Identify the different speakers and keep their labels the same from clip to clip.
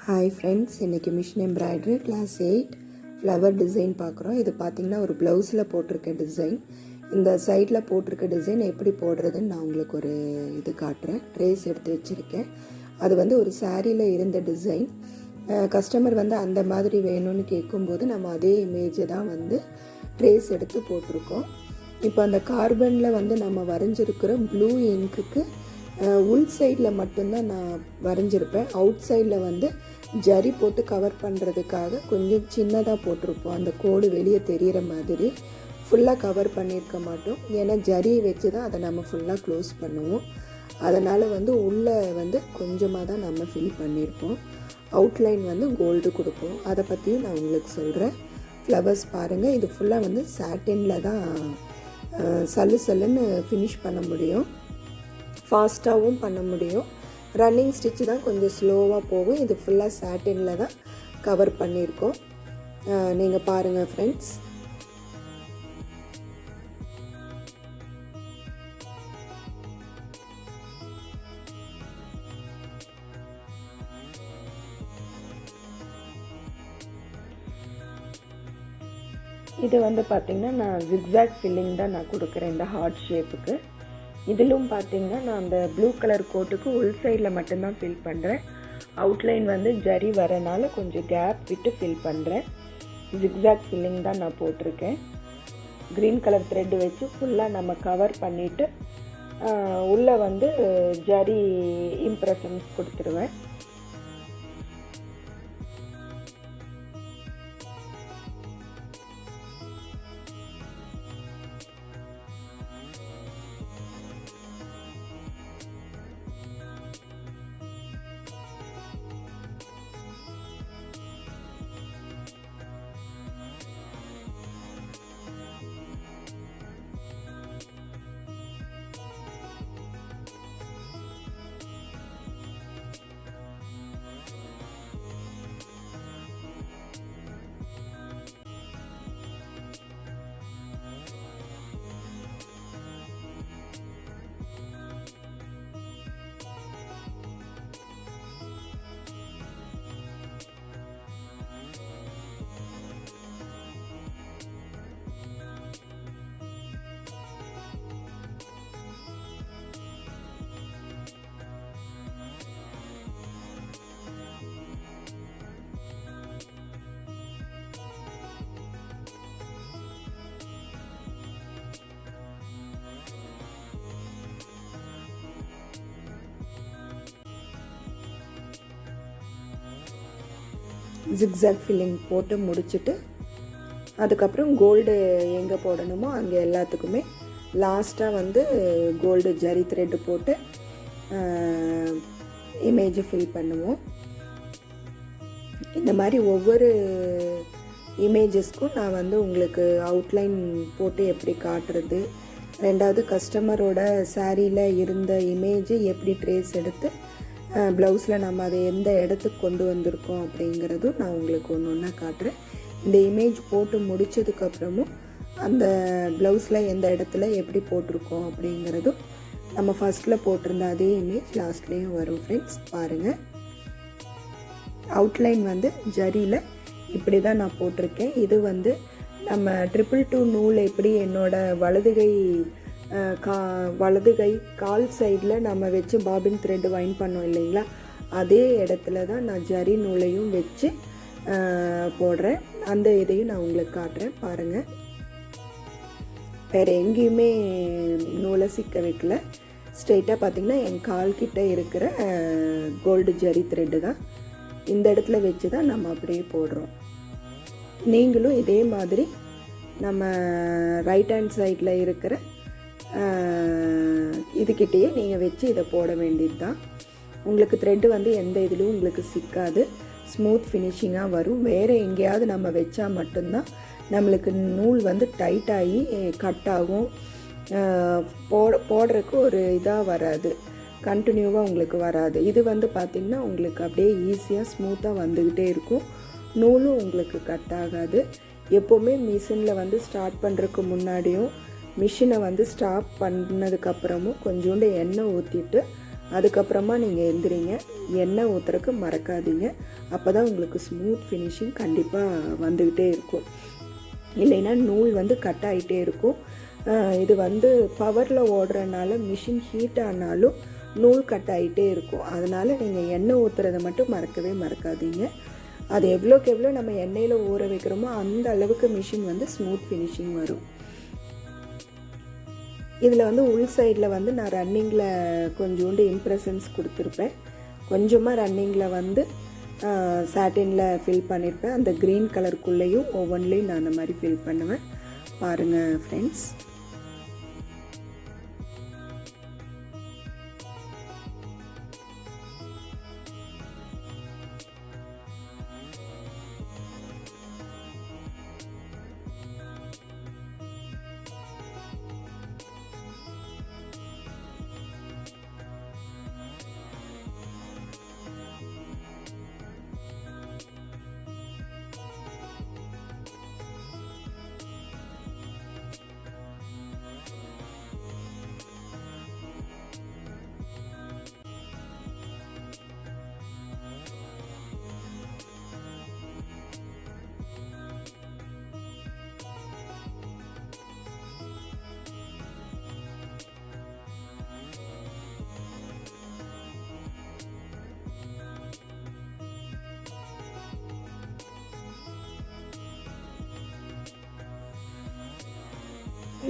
Speaker 1: Hi friends, இன்றைக்கி machine embroidery class 8 flower design பார்க்குறோம். இது பார்த்திங்கன்னா ஒரு ப்ளவுஸில் போட்டிருக்க டிசைன். இந்த சைடில் போட்டிருக்க டிசைன் எப்படி போடுறதுன்னு நான் உங்களுக்கு ஒரு இது காட்டுறேன். ட்ரேஸ் எடுத்து வச்சுருக்கேன். அது ஒரு சாரியில் இருந்த டிசைன். கஸ்டமர் அந்த மாதிரி வேணும்னு கேட்கும்போது நம்ம அதே இமேஜை தான் ட்ரேஸ் எடுத்து போட்டிருக்கோம். இப்போ அந்த கார்பனில் நம்ம வரைஞ்சிருக்கிற ப்ளூ இங்க்குக்கு உள் சைடில் மட்டும்தான் நான் வரைஞ்சிருப்பேன். அவுட் சைடில் ஜரி போட்டு கவர் பண்ணுறதுக்காக கொஞ்சம் சின்னதாக போட்டிருப்போம். அந்த கோடு வெளியே தெரிகிற மாதிரி ஃபுல்லாக கவர் பண்ணியிருக்க மாட்டோம். ஏன்னா ஜரியை வச்சு தான் அதை நம்ம ஃபுல்லாக க்ளோஸ் பண்ணுவோம். அதனால் உள்ளே கொஞ்சமாக தான் நம்ம ஃபில் பண்ணியிருப்போம். அவுட்லைன் கோல்டு கொடுப்போம். அதை பற்றியும் நான் உங்களுக்கு சொல்கிறேன். ஃப்ளவர்ஸ் பாருங்கள், இது ஃபுல்லாக சாட்டினில் தான் சல்லுன்னு ஃபினிஷ் பண்ண முடியும். ஃபாஸ்ட்டாகவும் பண்ண முடியும். ரன்னிங் ஸ்டிச்சு தான் கொஞ்சம் ஸ்லோவாக போகும். இது ஃபுல்லாக சாட்டினில் தான் கவர் பண்ணியிருக்கோம். நீங்கள் பாருங்கள் ஃப்ரெண்ட்ஸ். இது பார்த்திங்கன்னா நான் ஜிக்ஸாக் ஃபில்லிங் தான் நான் கொடுக்குறேன் இந்த ஹார்ட் ஷேப்புக்கு. இதிலும் பார்த்திங்கன்னா நான் அந்த ப்ளூ கலர் கோட்டுக்கு உள் சைடில் மட்டும்தான் ஃபில் பண்ணுறேன். அவுட்லைன் ஜரி வரனால கொஞ்சம் கேப் விட்டு ஃபில் பண்ணுறேன். ஜிக்ஸாக் ஃபில்லிங் தான் நான் போட்டிருக்கேன். க்ரீன் கலர் த்ரெட்டு வச்சு ஃபுல்லாக நம்ம கவர் பண்ணிவிட்டு உள்ளே ஜரி இம்ப்ரெஷன்ஸ் கொடுத்துருவேன். ஜிக்ஸாக் ஃபில்லிங் போட்டு முடிச்சுட்டு அதுக்கப்புறம் கோல்டு எங்கே போடணுமோ அங்கே எல்லாத்துக்குமே லாஸ்ட்டாக கோல்டு ஜரி த்ரெட்டு போட்டு இமேஜை ஃபில் பண்ணுவோம். இந்த மாதிரி ஒவ்வொரு இமேஜஸ்க்கும் நான் உங்களுக்கு அவுட்லைன் போட்டு எப்படி காட்டுறது, ரெண்டாவது கஸ்டமரோட சாரியில் இருந்த இமேஜ் எப்படி ட்ரேஸ் எடுத்து ப்ளவுஸில் நம்ம அதை எந்த இடத்துக்கு கொண்டு வந்திருக்கோம் அப்படிங்கிறதும் நான் உங்களுக்கு ஒன்று ஒன்றா காட்டுறேன். இந்த இமேஜ் போட்டு முடித்ததுக்கப்புறமும் அந்த ப்ளவுஸில் எந்த இடத்துல எப்படி போட்டிருக்கோம் அப்படிங்கிறதும் நம்ம ஃபஸ்ட்டில் போட்டிருந்த அதே இமேஜ் லாஸ்ட்லேயும் வரும். ஃப்ரெண்ட்ஸ் பாருங்கள், அவுட்லைன் ஜரியில் இப்படி தான் நான் போட்டிருக்கேன். இது நம்ம 222 நூல் எப்படி என்னோடய வலது கை கால் சைடில் நம்ம வச்சு பாபின் த்ரெட்டு வைன் பண்ணோம் இல்லைங்களா, அதே இடத்துல தான் நான் ஜரி நூலையும் வச்சு போடுறேன். அந்த இதையும் நான் உங்களுக்கு காட்டுறேன் பாருங்கள். வேறு எங்கேயுமே நூலை சிக்க வைக்கல. ஸ்ட்ரெயிட்டாக பார்த்திங்கன்னா என் கால் கிட்ட இருக்கிற கோல்டு ஜரி த்ரெட்டு தான் இந்த இடத்துல வச்சு தான் நம்ம அப்படியே போடுறோம். நீங்களும் இதே மாதிரி நம்ம ரைட் ஹேண்ட் சைடில் இருக்கிற இதுக்கிட்டேயே நீங்கள் வச்சு இதை போட வேண்டியது தான். உங்களுக்கு த்ரெட்டு எந்த இதுலையும் உங்களுக்கு சிக்காது, ஸ்மூத் ஃபினிஷிங்காக வரும். வேறு எங்கேயாவது நம்ம வச்சா மட்டும்தான் நம்மளுக்கு நூல் டைட் ஆகி கட் ஆகும். போடுறதுக்கு ஒரு இதாக வராது, கண்டினியூவாக உங்களுக்கு வராது. இது பார்த்திங்கன்னா உங்களுக்கு அப்படியே ஈஸியாக ஸ்மூத்தாக வந்துக்கிட்டே இருக்கும். நூலும் உங்களுக்கு கட் ஆகாது. எப்போவுமே மிஷினில் ஸ்டார்ட் பண்ணுறதுக்கு முன்னாடியும் மிஷினை ஸ்டாப் பண்ணதுக்கப்புறமும் கொஞ்சோண்டு எண்ணெய் ஊற்றிட்டு அதுக்கப்புறமா நீங்கள் எந்திரிங்க. எண்ணெய் ஊற்றுறக்கு மறக்காதீங்க. அப்போ தான் உங்களுக்கு ஸ்மூத் ஃபினிஷிங் கண்டிப்பாக வந்துக்கிட்டே இருக்கும். இல்லைன்னா நூல் வந்து கட் ஆகிட்டே இருக்கும். இது வந்து பவரில் ஓடுறதுனால மிஷின் ஹீட் ஆனாலும் நூல் கட் ஆகிட்டே இருக்கும். அதனால் நீங்கள் எண்ணெய் ஊற்றுறதை மட்டும் மறக்கவே மறக்காதீங்க. அது எவ்வளோக்கு எவ்வளோ நம்ம எண்ணெயில் ஊற வைக்கிறோமோ அந்த அளவுக்கு மிஷின் வந்து ஸ்மூத் ஃபினிஷிங் வரும். இதில் வந்து உள் சைடில் வந்து நான் ரன்னிங்கில் கொஞ்சோண்டு இம்ப்ரெஷன்ஸ் கொடுத்துருப்பேன். கொஞ்சமாக ரன்னிங்கில் வந்து சாட்டினில் ஃபில் பண்ணியிருப்பேன். அந்த க்ரீன் கலருக்குள்ளேயும் ஒவ்வொன்றிலையும் நான் அந்த மாதிரி ஃபில் பண்ணுவேன். பாருங்கள் ஃப்ரெண்ட்ஸ்.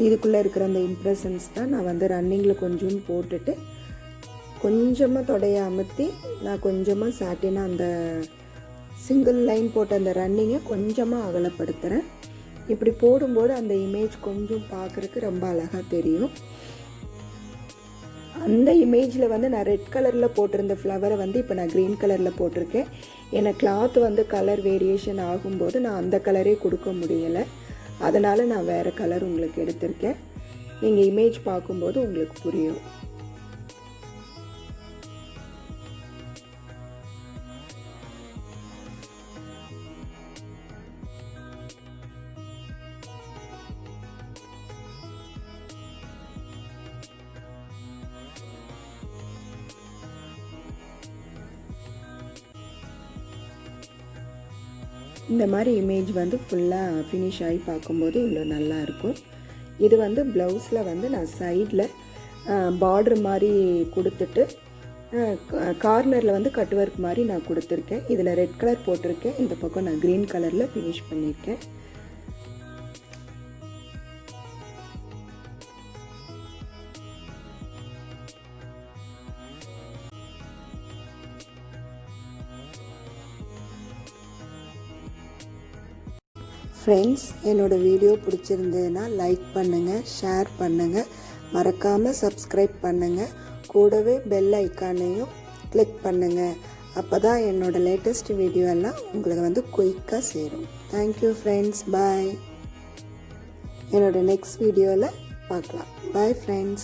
Speaker 1: இதுக்குள்ளே இருக்கிற அந்த இம்ப்ரெஷன்ஸ் தான் நான் வந்து ரன்னிங்கில் கொஞ்சம் போட்டுட்டு கொஞ்சமாக தொடைய அமுத்தி நான் கொஞ்சமாக சாட்டினாக அந்த சிங்கிள் லைன் போட்ட அந்த ரன்னிங்கை கொஞ்சமாக அகலப்படுத்துகிறேன். இப்படி போடும்போது அந்த இமேஜ் கொஞ்சம் பார்க்குறதுக்கு ரொம்ப அழகாக தெரியும். அந்த இமேஜில் வந்து நான் ரெட் கலரில் போட்டிருந்த ஃப்ளவரை வந்து இப்போ நான் க்ரீன் கலரில் போட்டிருக்கேன். எனக்கு கிளாத் வந்து கலர் வேரியேஷன் ஆகும்போது நான் அந்த கலரே கொடுக்க முடியலை. அதனால் நான் வேறு கலர் உங்களுக்கு எடுத்திருக்கேன். நீங்கள் இமேஜ் பார்க்கும்போது உங்களுக்கு புரியும். இந்த மாதிரி இமேஜ் வந்து ஃபுல்லாக ஃபினிஷ் ஆகி பார்க்கும்போது இவ்வளோ நல்லா இருக்கும். இது வந்து ப்ளவுஸில் வந்து நான் சைடில் பார்டர் மாதிரி கொடுத்துட்டு கார்னரில் வந்து கட் ஒர்க் மாதிரி நான் கொடுத்துருக்கேன். இதில் ரெட் கலர் போட்டிருக்கேன். இந்த பக்கம் நான் க்ரீன் கலரில் ஃபினிஷ் பண்ணியிருக்கேன். ஃப்ரெண்ட்ஸ், என்னோடய வீடியோ பிடிச்சிருந்ததுன்னா லைக் பண்ணுங்கள், ஷேர் பண்ணுங்கள், மறக்காமல் சப்ஸ்கிரைப் பண்ணுங்கள். கூடவே பெல் ஐக்கானையும் கிளிக் பண்ணுங்கள். அப்போ தான் என்னோடய லேட்டஸ்ட் வீடியோ எல்லாம் உங்களுக்கு வந்து குயிக்காக சேரும். Thank you friends. பாய். என்னோடய நெக்ஸ்ட் வீடியோவில் பார்க்கலாம். Bye friends.